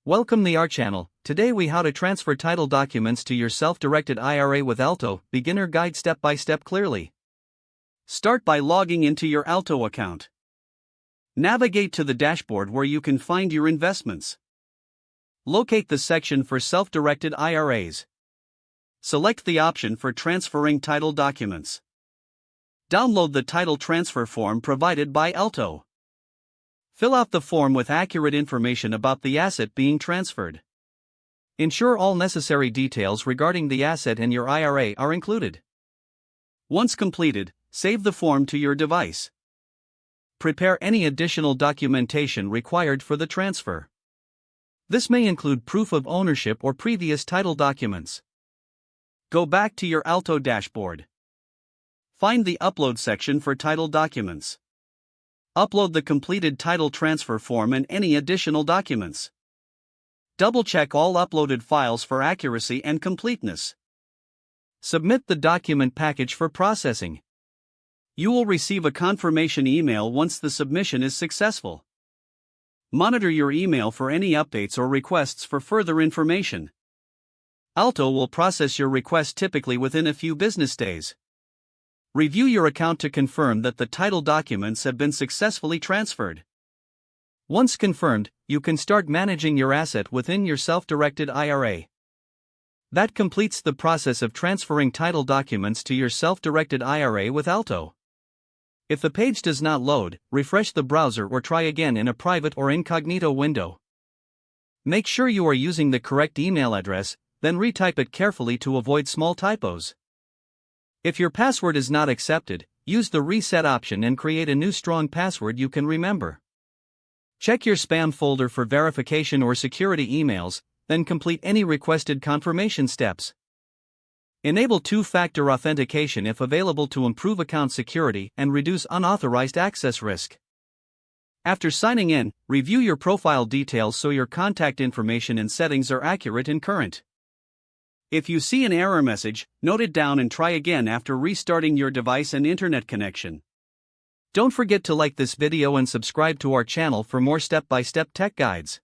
Welcome to our channel. Today we how to transfer title documents to your self-directed IRA with Alto, beginner guide step by step clearly. Start by logging into your Alto account. Navigate to the dashboard where you can find your investments. Locate the section for self-directed IRAs. Select the option for transferring title documents. Download the title transfer form provided by Alto. Fill out the form with accurate information about the asset being transferred. Ensure all necessary details regarding the asset and your IRA are included. Once completed, save the form to your device. Prepare any additional documentation required for the transfer. This may include proof of ownership or previous title documents. Go back to your Alto dashboard. Find the Upload section for title documents. Upload the completed title transfer form and any additional documents. Double-check all uploaded files for accuracy and completeness. Submit the document package for processing. You will receive a confirmation email once the submission is successful. Monitor your email for any updates or requests for further information. Alto will process your request typically within a few business days. Review your account to confirm that the title documents have been successfully transferred. Once confirmed, you can start managing your asset within your self-directed IRA. That completes the process of transferring title documents to your self-directed IRA with Alto. If the page does not load, refresh the browser or try again in a private or incognito window. Make sure you are using the correct email address, then retype it carefully to avoid small typos. If your password is not accepted, use the reset option and create a new strong password you can remember. Check your spam folder for verification or security emails, then complete any requested confirmation steps. Enable two-factor authentication if available to improve account security and reduce unauthorized access risk. After signing in, review your profile details so your contact information and settings are accurate and current. If you see an error message, note it down and try again after restarting your device and internet connection. Don't forget to like this video and subscribe to our channel for more step-by-step tech guides.